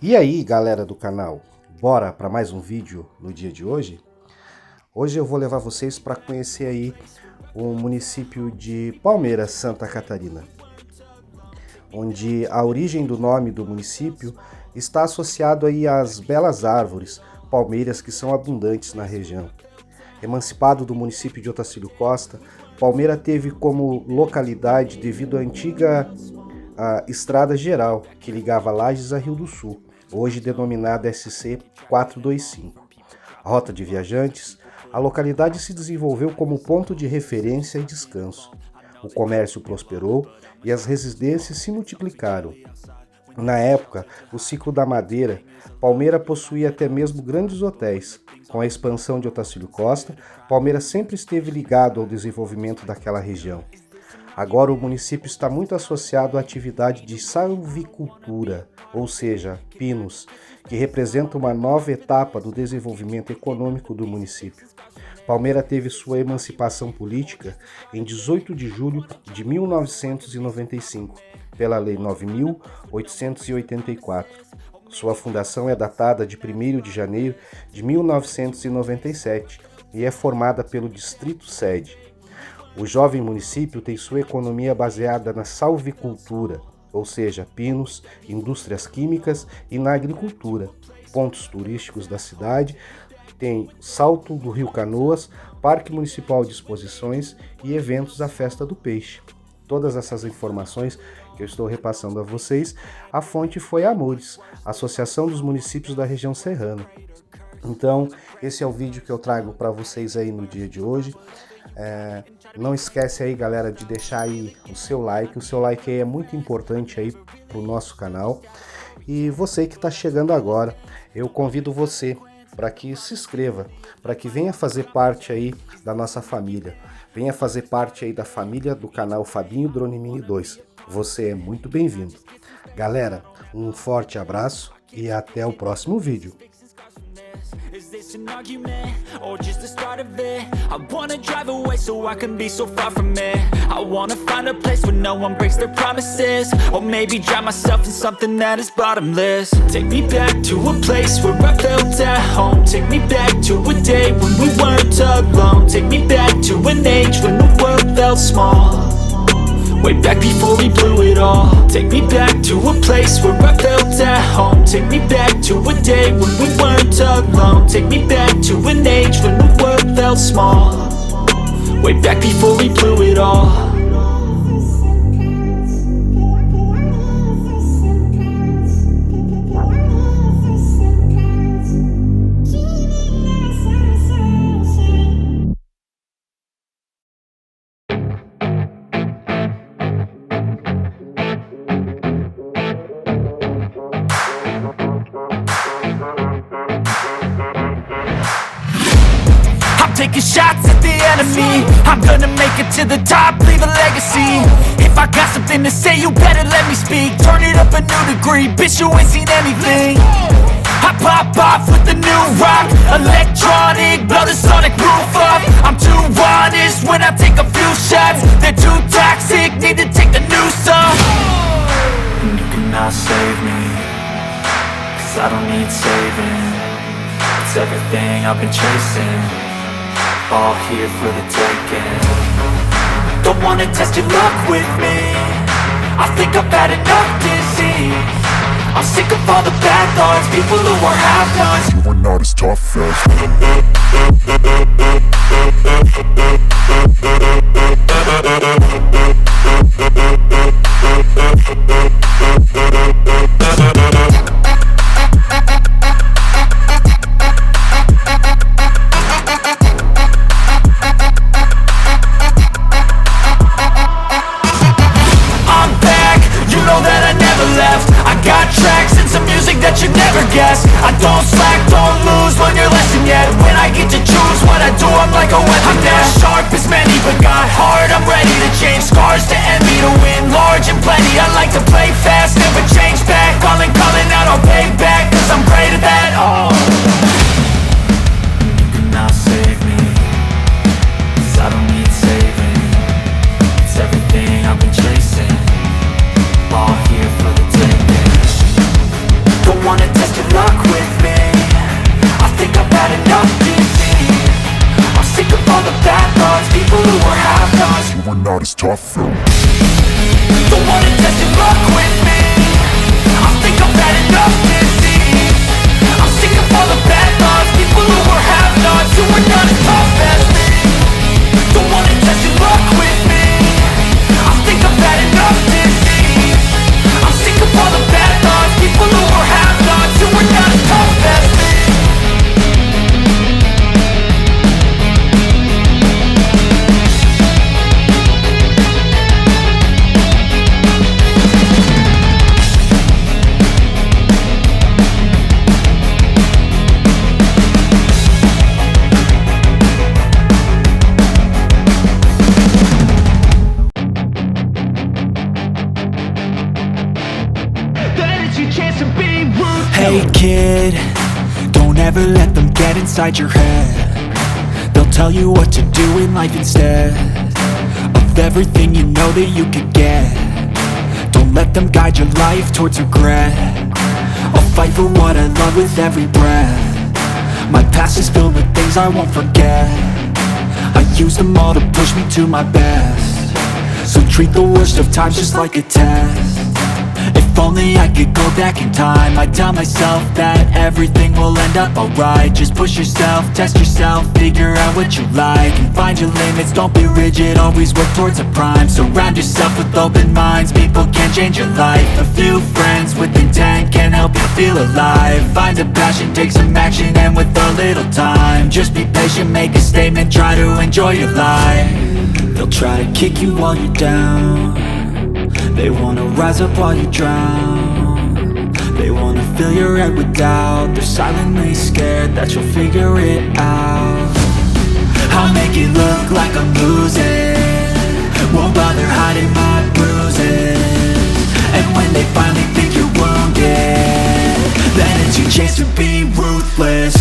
E aí, galera do canal, bora para mais um vídeo no dia de hoje? Hoje eu vou levar vocês para conhecer aí o município de Palmeira, Santa Catarina, onde a origem do nome do município está associado aí às belas árvores, palmeiras que são abundantes na região. Emancipado do município de Otacílio Costa, Palmeira teve como localidade devido à antiga estrada geral que ligava Lages a Rio do Sul, hoje denominada SC 425. Rota de viajantes, a localidade se desenvolveu como ponto de referência e descanso. O comércio prosperou e as residências se multiplicaram. Na época, o ciclo da madeira, Palmeira possuía até mesmo grandes hotéis. Com a expansão de Otacílio Costa, Palmeira sempre esteve ligado ao desenvolvimento daquela região. Agora o município está muito associado à atividade de salvicultura, ou seja, pinos, que representa uma nova etapa do desenvolvimento econômico do município. Palmeira teve sua emancipação política em 18 de julho de 1995, pela Lei 9.884. Sua fundação é datada de 1º de janeiro de 1997 e é formada pelo Distrito Sede. O jovem município tem sua economia baseada na salvicultura, ou seja, pinos, indústrias químicas e na agricultura. Pontos turísticos da cidade tem Salto do Rio Canoas, Parque Municipal de Exposições e eventos da Festa do Peixe. Todas essas informações que eu estou repassando a vocês, a fonte foi a Amores, Associação dos Municípios da Região Serrana. Então, esse é o vídeo que eu trago para vocês aí no dia de hoje. Não esquece aí, galera, de deixar aí o seu like aí é muito importante aí para o nosso canal. E você que está chegando agora, eu convido você para que se inscreva, para que venha fazer parte aí da nossa família, venha fazer parte aí da família do canal Fabinho Drone Mini 2. Você é muito bem-vindo. Galera, um forte abraço e até o próximo vídeo. Is this an argument, or just the start of it? I wanna drive away so I can be so far from it. I wanna find a place where no one breaks their promises, or maybe drown myself in something that is bottomless. Take me back to a place where I felt at home. Take me back to a day when we weren't alone. Take me back to an age when the world felt small, way back before we blew it all. Take me back to a place where I felt at home. Take me back to a day when we weren't alone. Take me back to an age when the world felt small, way back before we blew it all. Taking shots at the enemy, I'm gonna make it to the top, leave a legacy. If I got something to say, you better let me speak. Turn it up a new degree, bitch, you ain't seen anything. I pop off with the new rock, electronic, blow the sonic roof up. I'm too honest when I take a few shots. They're too toxic, need to take the noose off. And you cannot save me, cause I don't need saving. It's everything I've been chasing, all here for the taking. Don't wanna test your luck with me, I think I've had enough disease. I'm sick of all the bad thoughts, people who are half-nots. You are not as tough I don't slack, don't lose, learn your lesson yet. When I get to choose what I do, I'm like a weapon. I'm not sharp as many, but got hard. I'm ready to change scars to envy, to win large and plenty. I like to play fast, never change back. Calling out, I'll pay back, cause I'm great at that. Oh, you cannot save me, cause I don't need saving. It's everything I've been chasing, all here for the taking. Don't wanna tough. Don't wanna test your luck with me. I think I've had enough disease. I'm sick of all the bad thoughts, people who were have-nots, who are not as tough as me. Don't wanna test your luck with me. I think I've had enough disease. I'm sick of all the bad thoughts, people who were have-nots, who are not as tough as me. Hey kid, don't ever let them get inside your head. They'll tell you what to do in life instead of everything you know that you could get. Don't let them guide your life towards regret. I'll fight for what I love with every breath. My past is filled with things I won't forget. I use them all to push me to my best. So treat the worst of times just like a test. If only I could go back in time, I'd tell myself that everything will end up alright. Just push yourself, test yourself, figure out what you like, and find your limits, don't be rigid, always work towards a prime. Surround yourself with open minds, people can change your life. A few friends with intent can help you feel alive. Find a passion, take some action, and with a little time, just be patient, make a statement, try to enjoy your life. They'll try to kick you while you're down. They wanna rise up while you drown. They wanna fill your head with doubt. They're silently scared that you'll figure it out. I'll make it look like I'm losing, won't bother hiding my bruises. And when they finally think you're wounded, then it's your chance to be ruthless.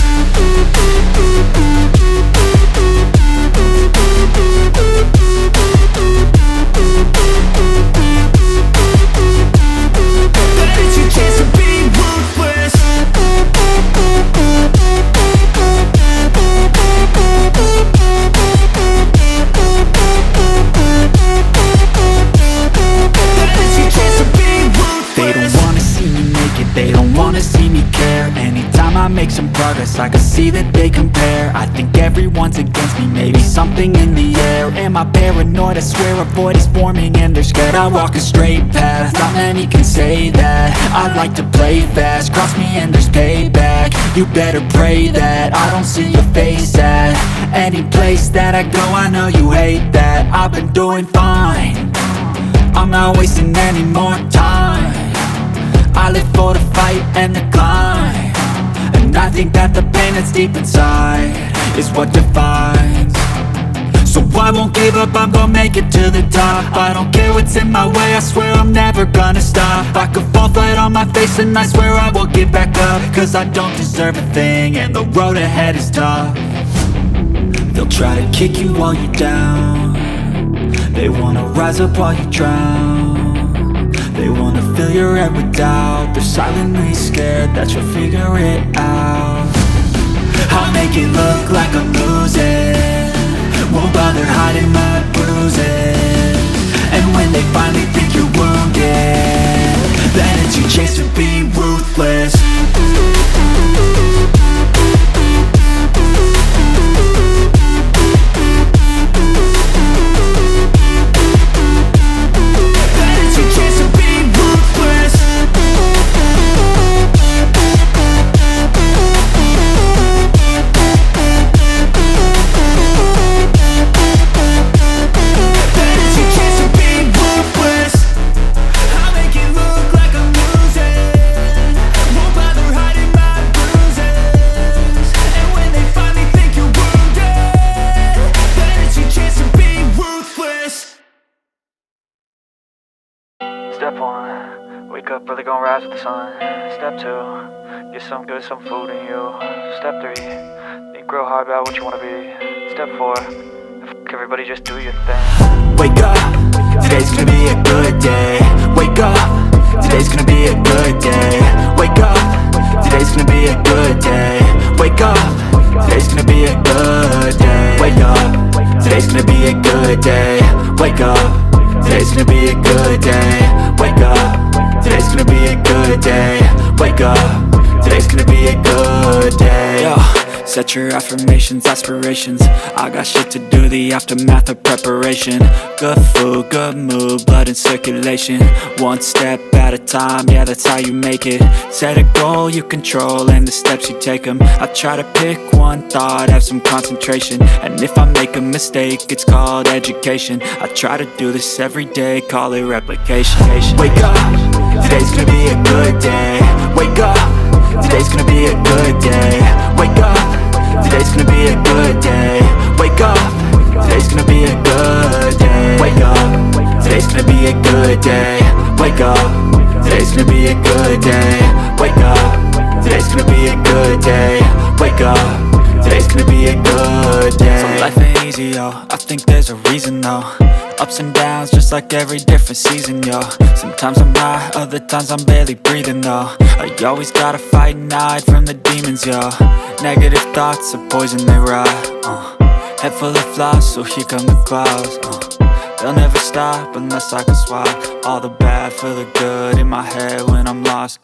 Make some progress, I can see that they compare. I think everyone's against me, maybe something in the air. Am I paranoid? I swear a void is forming and they're scared. I walk a straight path, not many can say that. I like to play fast, cross me and there's payback. You better pray that I don't see your face at any place that I go. I know you hate that. I've been doing fine, I'm not wasting any more time. I live for the fight and the climb, and I think that the pain that's deep inside is what defines. So I won't give up, I'm gonna make it to the top. I don't care what's in my way, I swear I'm never gonna stop. I could fall flat on my face and I swear I will get back up, cause I don't deserve a thing and the road ahead is tough. They'll try to kick you while you're down. They wanna rise up while you drown. They wanna fill your head with doubt. They're silently scared that you'll figure it out. I'll make it look like I'm losing, won't bother hiding my bruises. And when they finally think you're wounded, then it's your chance to be ruthless. Step 1, wake up early, gonna rise with the sun. Step 2, get some good, some food in you. Step 3, think real hard about what you wanna be. Step 4, fuck everybody, just do your thing. Wake up, today's gonna be a good day. Wake up, today's gonna be a good day. Wake up, today's gonna be a good day. Wake up, today's gonna be a good day. Wake up, today's gonna be a good day. Wake up. gonna be a good day. Wake up, today's gonna be a good day. Wake up, today's gonna be a good day. Yo, set your affirmations, aspirations. I got shit to do, the aftermath of preparation. Good food, good mood, blood in circulation. One step at a time, yeah, that's how you make it. Set a goal you control and the steps you take them. I try to pick one thought, have some concentration. And if I make a mistake, it's called education. I try to do this every day, call it replication. Wake up, today's gonna be a good day. Wake up, today's gonna be a good day. Wake up, today's gonna be a good day. Wake up, today's gonna be a good day. Wake up, today's gonna be a good day. Wake up, today's gonna be a good day. Wake up, today's gonna be a good day. Wake up, today's gonna be a good day. So life ain't easy, yo, I think there's a reason though. Ups and downs, just like every different season, yo. Sometimes I'm high, other times I'm barely breathing, though. I always gotta fight and hide from the demons, yo. Negative thoughts are poison, they rot. Head full of flies, so here come the clouds. They'll never stop unless I can swap all the bad for the good in my head when I'm lost.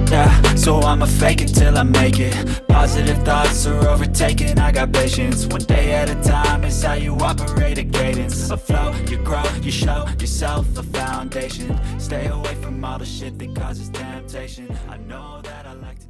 Yeah, so I'ma fake it till I make it. Positive thoughts are overtaken, I got patience. One day at a time is how you operate a cadence. A flow, you grow, you show yourself a foundation. Stay away from all the shit that causes temptation. I know that I like to